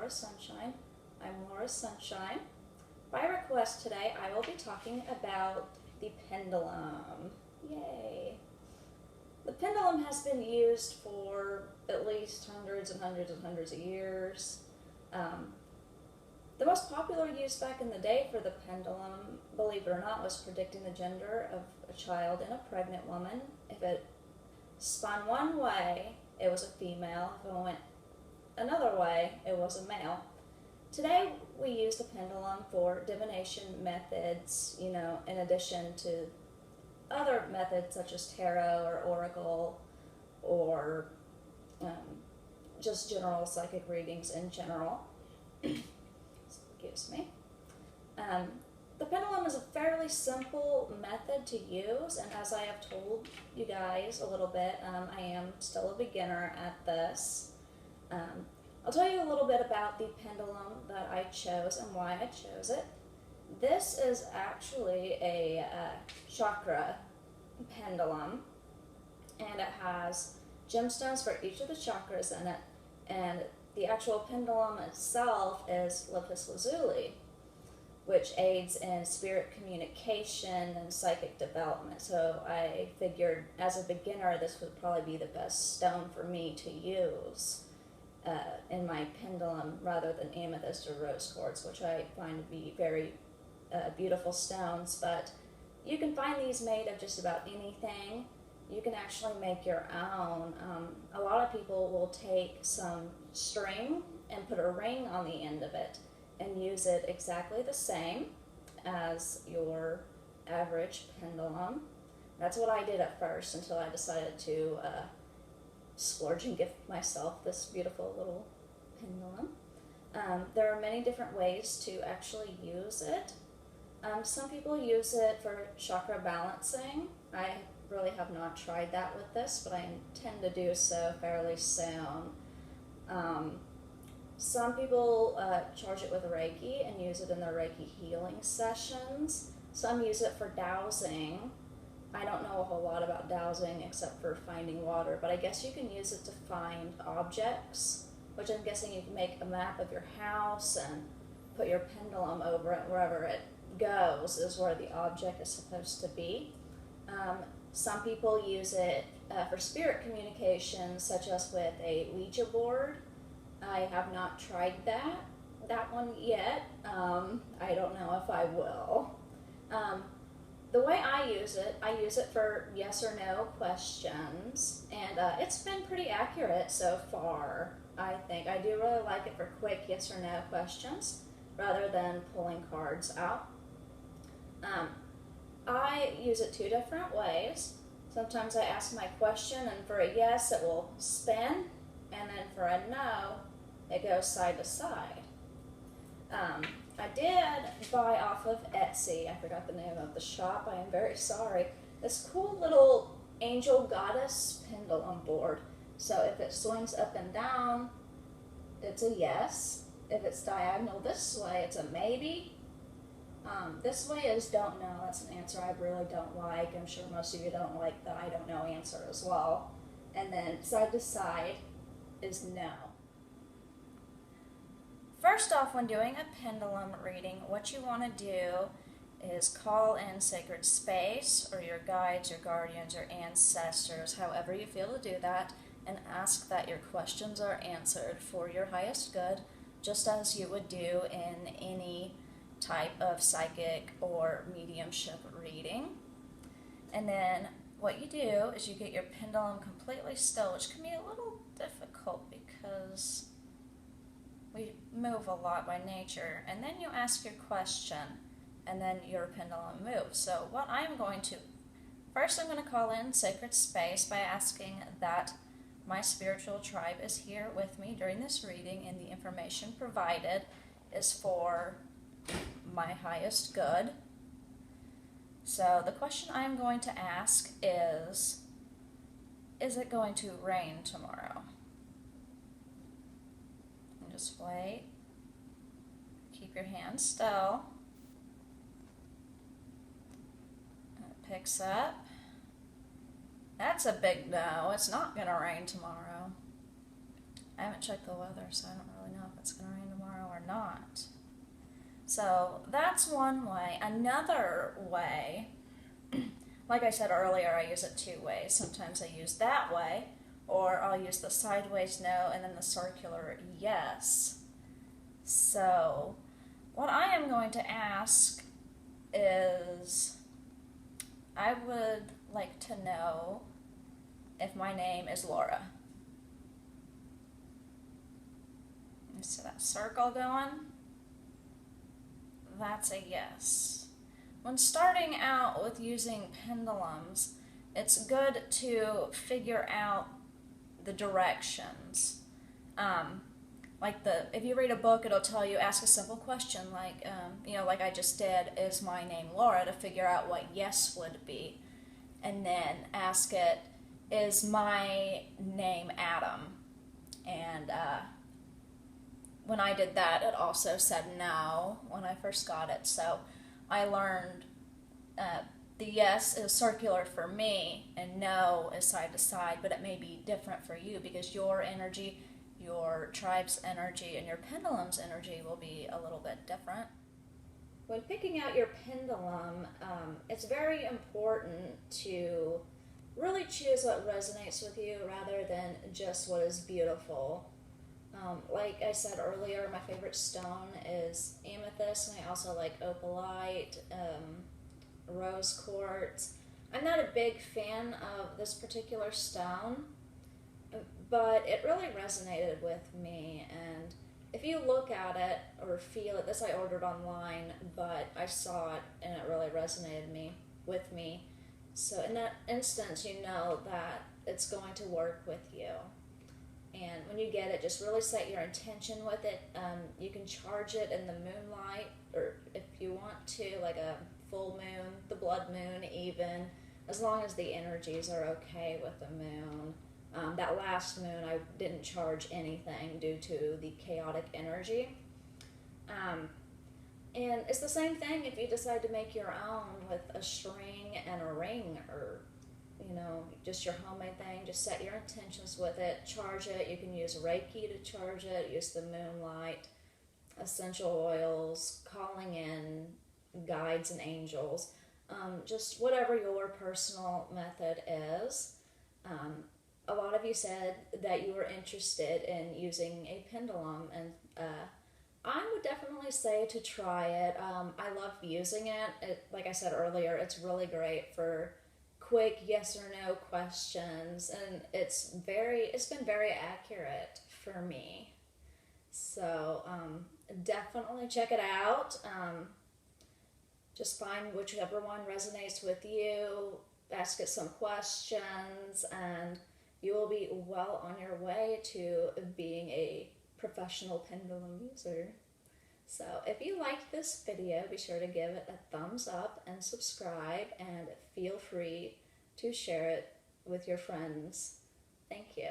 Laura's Sunshine. I'm Laura's Sunshine. By request today, I will be talking about the pendulum. Yay! The pendulum has been used for at least hundreds and hundreds and hundreds of years. The most popular use back in the day for the pendulum, believe it or not, was predicting the gender of a child in a pregnant woman. If it spun one way, it was a female. If it went another way, it was a male. Today, we use the pendulum for divination methods, in addition to other methods such as tarot or oracle or just general psychic readings in general. Excuse me. The pendulum is a fairly simple method to use, and as I have told you guys a little bit, I am still a beginner at this. I'll tell you a little bit about the pendulum that I chose and why I chose it. This is actually a chakra pendulum, and it has gemstones for each of the chakras in it, and the actual pendulum itself is lapis lazuli, which aids in spirit communication and psychic development. So I figured as a beginner this would probably be the best stone for me to use in my pendulum rather than amethyst or rose quartz, which I find to be very beautiful stones. But you can find these made of just about anything. You can actually make your own. A lot of people will take some string and put a ring on the end of it and use it exactly the same as your average pendulum. That's what I did at first until I decided to splurge and gift myself this beautiful little pendulum. There are many different ways to actually use it. Some people use it for chakra balancing. I really have not tried that with this, but I intend to do so fairly soon. Some people charge it with Reiki and use it in their Reiki healing sessions. Some use it for dowsing. I don't know a whole lot about dowsing except for finding water, but I guess you can use it to find objects, which I'm guessing you can make a map of your house and put your pendulum over it. Wherever it goes is where the object is supposed to be. Some people use it for spirit communication, such as with a Ouija board. I have not tried that one yet. I don't know if I will. The way I use it for yes or no questions, and it's been pretty accurate so far, I think. I do really like it for quick yes or no questions, rather than pulling cards out. I use it two different ways. Sometimes I ask my question, and for a yes, it will spin, and then for a no, it goes side to side. I did buy off of Etsy, I forgot the name of the shop, I am very sorry, this cool little angel goddess pendulum board. So if it swings up and down, it's a yes. If it's diagonal this way, it's a maybe. This way is don't know. That's an answer I really don't like. I'm sure most of you don't like the I don't know answer as well. And then side to side is no. First off, when doing a pendulum reading, what you want to do is call in sacred space or your guides, your guardians, your ancestors, however you feel to do that, and ask that your questions are answered for your highest good, just as you would do in any type of psychic or mediumship reading. And then what you do is you get your pendulum completely still, which can be a little difficult because we move a lot by nature. And then you ask your question, and then your pendulum moves. So what I'm going to, first I'm going to call in sacred space by asking that my spiritual tribe is here with me during this reading, and the information provided is for my highest good. So the question I'm going to ask is it going to rain tomorrow? And just wait. Keep your hand still. And it picks up. That's a big no. It's not going to rain tomorrow. I haven't checked the weather, so I don't really know if it's going to rain tomorrow. not. So that's one way. Another way, like I said earlier, I use it two ways. Sometimes I use that way, or I'll use the sideways no and then the circular yes. So what I am going to ask is, I would like to know if my name is Laura. You see that circle going? That's a yes. When starting out with using pendulums, it's good to figure out the directions. If you read a book, it'll tell you ask a simple question like, like I just did, is my name Laura, to figure out what yes would be. And then ask it, is my name Adam? And when I did that, it also said no when I first got it. So I learned the yes is circular for me and no is side to side, but it may be different for you because your energy, your tribe's energy, and your pendulum's energy will be a little bit different. When picking out your pendulum, it's very important to really choose what resonates with you rather than just what is beautiful. Like I said earlier, my favorite stone is amethyst, and I also like opalite, rose quartz. I'm not a big fan of this particular stone, but it really resonated with me. And if you look at it or feel it, this I ordered online, but I saw it and it really resonated with me. So in that instance, you know that it's going to work with you. And when you get it, just really set your intention with it. You can charge it in the moonlight, or if you want to, like a full moon, the blood moon even, as long as the energies are okay with the moon. That last moon, I didn't charge anything due to the chaotic energy. And it's the same thing if you decide to make your own with a string and a ring, or just your homemade thing. Just set your intentions with it, charge it. You can use Reiki to charge it, use the moonlight, essential oils, calling in guides and angels, just whatever your personal method is. A lot of you said that you were interested in using a pendulum, and I would definitely say to try it. I love using it. Like I said earlier, it's really great for quick yes or no questions, and it's been very accurate for me. So definitely check it out. Just find whichever one resonates with you, ask it some questions, and you will be well on your way to being a professional pendulum user. So if you liked this video, be sure to give it a thumbs up and subscribe, and feel free to share it with your friends. Thank you.